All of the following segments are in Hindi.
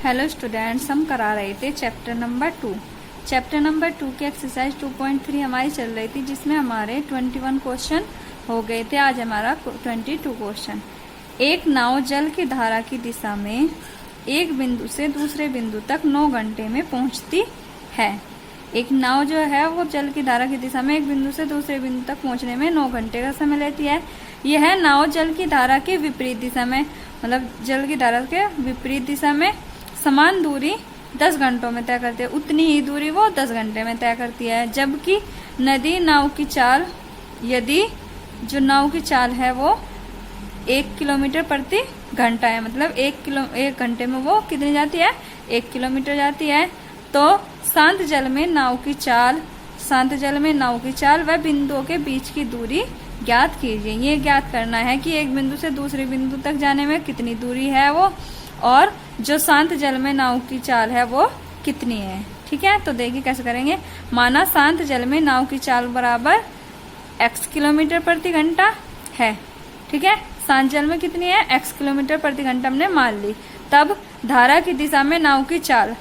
हेलो स्टूडेंट्स, हम करा रहे थे चैप्टर नंबर 2। चैप्टर नंबर 2 की एक्सरसाइज 2.3 हमारी चल रही थी, जिसमें हमारे 21 क्वेश्चन हो गए थे। आज हमारा 22 क्वेश्चन। एक नाव जल की धारा की दिशा में एक बिंदु से दूसरे बिंदु तक 9 घंटे में पहुंचती है। एक नाव जो है वो जल की धारा की दिशा में एक बिंदु से दूसरे बिंदु तक पहुंचने में 9 घंटे का समय लेती है। यह नाव जल की धारा के विपरीत दिशा में, मतलब जल की धारा के विपरीत दिशा में समान दूरी 10 घंटों में तय करती है। उतनी ही दूरी वो 10 घंटे में तय करती है। जबकि नदी नाव की चाल, यदि जो नाव की चाल है वो 1 किलोमीटर प्रति घंटा है, मतलब 1 घंटे में वो कितनी जाती है, 1 किलोमीटर जाती है। तो शांत जल में नाव की चाल व बिंदुओं के बीच की दूरी ज्ञात कीजिए। ये ज्ञात करना है कि एक बिंदु से दूसरे बिंदु तक जाने में कितनी दूरी है वो, और जो शांत जल में नाव की चाल है वो कितनी है। ठीक है, तो देखिए कैसे करेंगे। माना शांत जल में नाव की चाल बराबर x किलोमीटर प्रति घंटा है। ठीक है, शांत जल में कितनी है, x किलोमीटर प्रति घंटा हमने मान ली। तब धारा की दिशा में नाव की चाल,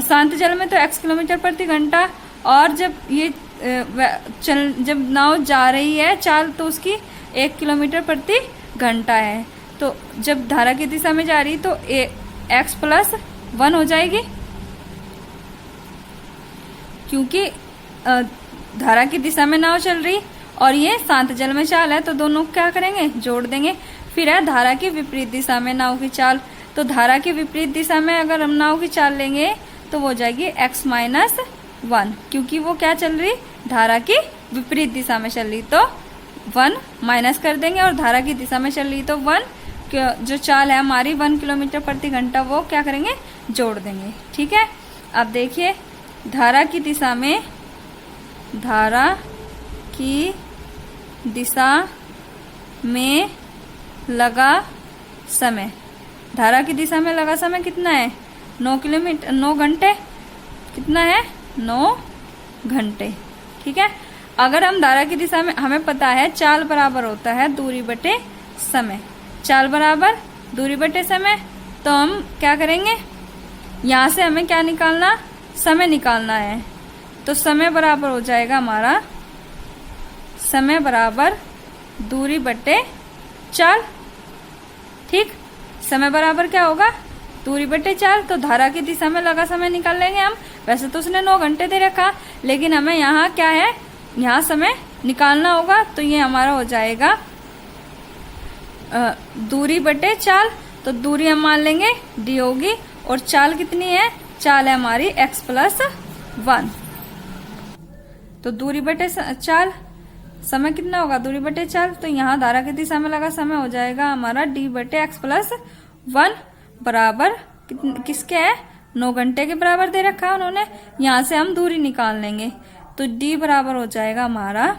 शांत जल में तो x किलोमीटर प्रति घंटा, और जब ये जब नाव जा रही है चाल तो उसकी 1 किलोमीटर प्रति घंटा है। तो जब धारा की दिशा में जा रही तो x प्लस 1 हो जाएगी, क्योंकि धारा की दिशा में नाव चल रही और ये शांत जल में चाल है, तो दोनों क्या करेंगे, जोड़ देंगे। फिर है धारा की विपरीत दिशा में नाव की चाल। तो धारा की विपरीत दिशा में अगर हम नाव की चाल लेंगे तो वो हो जाएगी x माइनस 1, क्योंकि वो क्या चल रही, धारा की विपरीत दिशा में चल रही, तो 1 माइनस कर देंगे। और धारा की दिशा में चल रही तो 1, जो चाल है हमारी 1 किलोमीटर प्रति घंटा, वो क्या करेंगे, जोड़ देंगे। ठीक है, अब देखिए धारा की दिशा में लगा समय, धारा की दिशा में लगा समय कितना है, 9 घंटे। कितना है, 9 घंटे। ठीक है, अगर हम धारा की दिशा में, हमें पता है चाल बराबर होता है दूरी बटे समय, चाल बराबर दूरी बटे समय, तो हम क्या करेंगे, यहां से हमें क्या निकालना, समय निकालना है। तो समय बराबर हो जाएगा हमारा, समय बराबर दूरी बटे चाल। ठीक, समय बराबर क्या होगा, दूरी बटे चाल। तो धारा की दिशा में लगा समय निकाल लेंगे हम। वैसे तो उसने 9 घंटे दे रखा, लेकिन हमें यहाँ क्या है, यहाँ समय निकालना होगा। तो ये हमारा हो जाएगा दूरी बटे चाल। तो दूरी हम मान लेंगे d होगी, और चाल कितनी है, चाल है हमारी x प्लस 1। तो दूरी बटे चाल, समय कितना होगा, दूरी बटे चाल। तो यहाँ धारा की दिशा में लगा समय हो जाएगा हमारा d बटे x प्लस 1 बराबर किसके है, 9 घंटे के बराबर दे रखा है उन्होंने। यहाँ से हम दूरी निकाल लेंगे, तो d बराबर हो जाएगा हमारा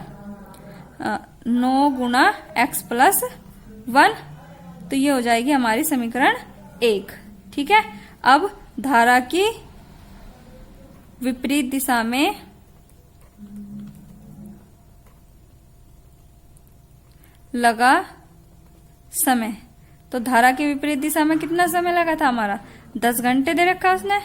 9 गुणा x प्लस 1। तो ये हो जाएगी हमारी समीकरण 1। ठीक है, अब धारा की विपरीत दिशा में लगा समय, तो धारा की विपरीत दिशा में कितना समय लगा था हमारा, 10 घंटे दे रखा उसने।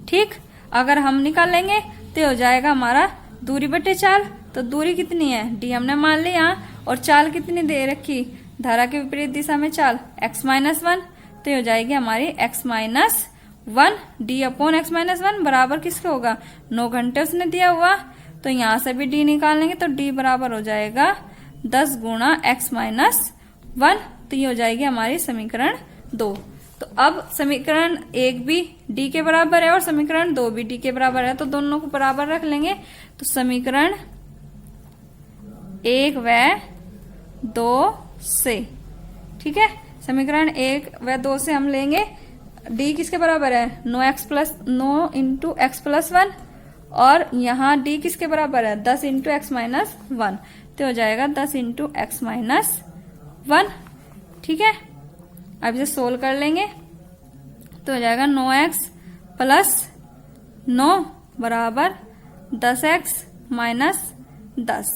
ठीक, अगर हम निकाल लेंगे तो हो जाएगा हमारा दूरी बटे चाल। तो दूरी कितनी है, d हमने मान ली यहाँ, और चाल कितनी दे रखी, धारा के विपरीत दिशा में चाल x माइनस 1। तो ये हो जाएगी हमारी x minus 1 d upon x minus 1 बराबर किसके होगा, 9 घंटे उसने दिया हुआ। तो यहाँ से भी d निकाल लेंगे, तो d बराबर हो जाएगा 10 गुणा x माइनस 1। तो ये हो जाएगी हमारी समीकरण 2। तो अब समीकरण 1 भी d के बराबर है और समीकरण 2 भी d के बराबर है, तो दोनों को बराबर रख लेंगे। तो समीकरण 1 व 2 से, ठीक है, समीकरण 1 व 2 से हम लेंगे d किसके बराबर है, 9 इंटू एक्स प्लस 1, और यहाँ d किसके बराबर है, 10 इंटू एक्स माइनस 1। तो हो जाएगा 10 इंटू एक्स माइनस 1। ठीक है, अब इसे सोल्व कर लेंगे तो हो जाएगा 9x प्लस 9 बराबर 10x माइनस 10।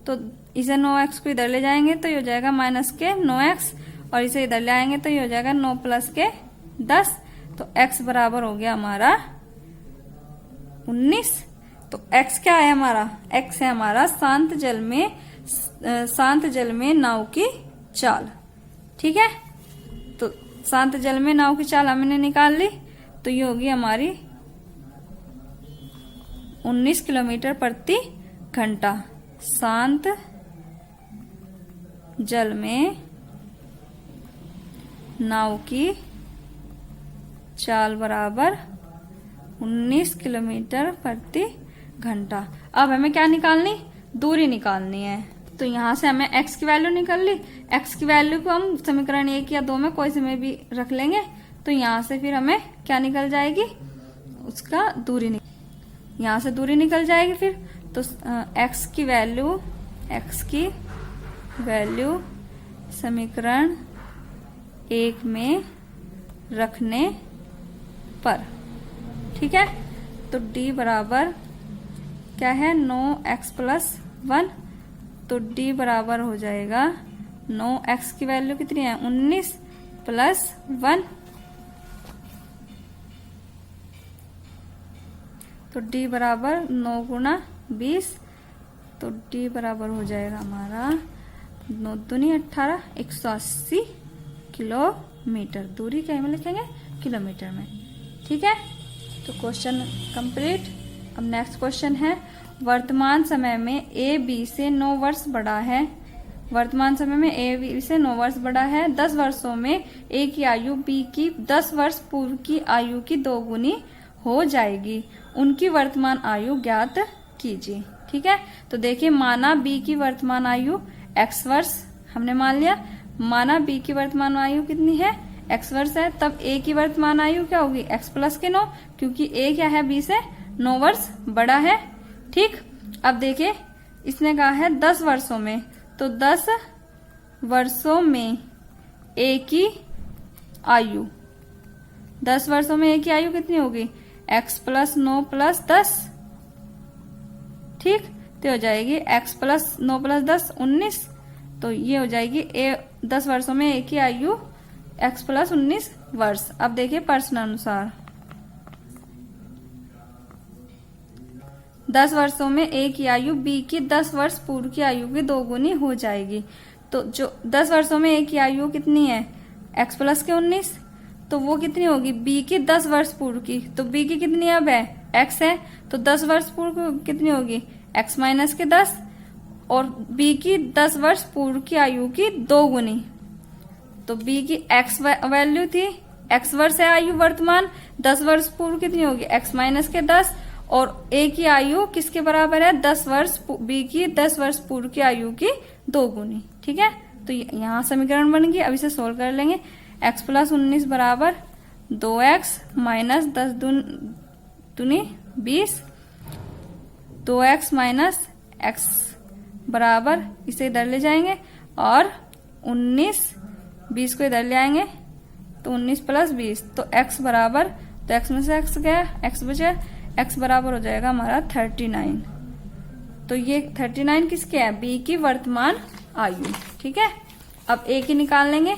तो इसे 9x को इधर ले जाएंगे तो ये हो जाएगा माइनस के 9x, और इसे इधर ले आएंगे तो ये हो जाएगा 9 प्लस के 10। तो x बराबर हो गया हमारा 19। तो x क्या है हमारा, x है हमारा शांत जल में नाव की चाल। ठीक है, तो शांत जल में नाव की चाल हमने निकाल ली, तो ये होगी हमारी 19 किलोमीटर प्रति घंटा। शांत जल में नाव की चाल बराबर 19 किलोमीटर प्रति घंटा। अब हमें क्या निकालनी, दूरी निकालनी है। तो यहां से हमें x की वैल्यू निकाल ली। x की वैल्यू को हम समीकरण 1 या 2 में कोई से में भी रख लेंगे, तो यहां से फिर हमें क्या निकल जाएगी, उसका दूरी यहां से दूरी निकल जाएगी। फिर तो x की वैल्यू समीकरण 1 में रखने पर, ठीक है, तो d बराबर क्या है 9x + 1, तो d बराबर हो जाएगा 9x की वैल्यू कितनी है 19 + 1, तो d बराबर 9 × 20, तो d बराबर हो जाएगा हमारा 9 दूनी 18, 180 किलोमीटर। दूरी क्या में लिखेंगे, किलोमीटर में। ठीक है, तो क्वेश्चन कंप्लीट। अब नेक्स्ट क्वेश्चन है, वर्तमान समय में ए बी से 9 वर्ष बड़ा है। वर्तमान समय में ए बी से 9 वर्ष बड़ा है। 10 वर्षों में ए की आयु बी की 10 वर्ष पूर्व की आयु की 2 गुनी हो जाएगी। उनकी वर्तमान आयु ज्ञात कीजिए। ठीक है, तो देखिए माना बी की वर्तमान आयु x वर्ष हमने मान लिया। माना बी की वर्तमान आयु कितनी है, x वर्ष है, तब a की वर्तमान आयु क्या होगी, x + के 9, क्योंकि a क्या है b से 9 वर्ष बड़ा है। ठीक, अब देखिए इसने कहा है 10 वर्षों में, तो 10 वर्षों में a की आयु, 10 वर्षों में a की आयु कितनी होगी, x + 9 + 10। ठीक, तो हो जाएगी x + 9 + 10 19, तो ये हो जाएगी 10 वर्षों में a की आयु x + 19 वर्ष। अब देखिए प्रश्न अनुसार 10 वर्षों में a की आयु b की 10 वर्ष पूर्व की आयु की 2 गुनी हो जाएगी। तो जो 10 वर्षों में a की आयु कितनी है, x + के 19, तो वो कितनी होगी b की 10 वर्ष पूर्व की, तो b की कितनी अब है, x है, तो 10 वर्ष पूर्व कितनी होगी, x - के 10, और b की 10 वर्ष पूर्व की आयु की 2 गुनी। तो b की x वैल्यू थी, x वर्ष है आयु वर्तमान, 10 वर्ष पूर्व कितनी होगी, x - के 10, और a की आयु किसके बराबर है, 10 वर्ष, b की 10 वर्ष पूर्व की आयु की 2 गुनी। ठीक है, तो यहाँ समीकरण बन गई। अब इसे सोल्व कर लेंगे। x + 19 बराबर 2x - 10 दूनी 20, 2x - x बराबर, इसे इधर ले जाएंगे, और 19 20 को इधर ले आएंगे, तो 19 + 20, तो x बराबर, तो x में से x गया, x बचा, x बराबर हो जाएगा हमारा 39। तो ये 39 किसके है, b की वर्तमान आयु। ठीक है, अब a की निकाल लेंगे।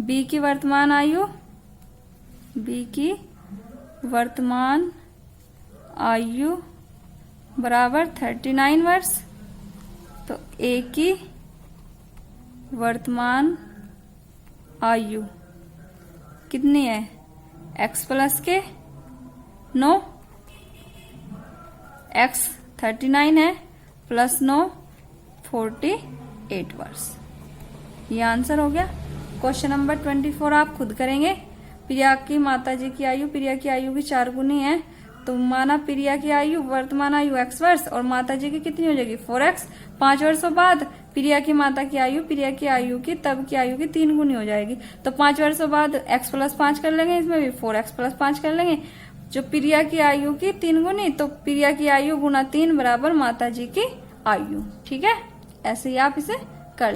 b की वर्तमान आयु, b की वर्तमान आयु बराबर 39 वर्ष, तो a की वर्तमान आयु कितनी है, x + के 9, x 39 है, +9 48 वर्ष। ये आंसर हो गया। क्वेश्चन नंबर 24 आप खुद करेंगे। प्रिया की माताजी की आयु प्रिया की आयु की 4 गुनी है, तो माना प्रिया की आयु वर्तमान आयु x वर्ष और माताजी की कितनी हो जाएगी 4x। 5 वर्षों बाद प्रिया की माता की आयु प्रिया की आयु की तब की आयु की 3 गुनी हो जाएगी। तो 5 वर्षों बाद x + 5 कर लेंगे, इसमें भी 4x + 5 कर लेंगे। जो प्रिया की आयु की 3 गुनी, तो प्रिया की आयु × 3 बराबर माताजी की आयु। ठीक है, ऐसे ही आप इसे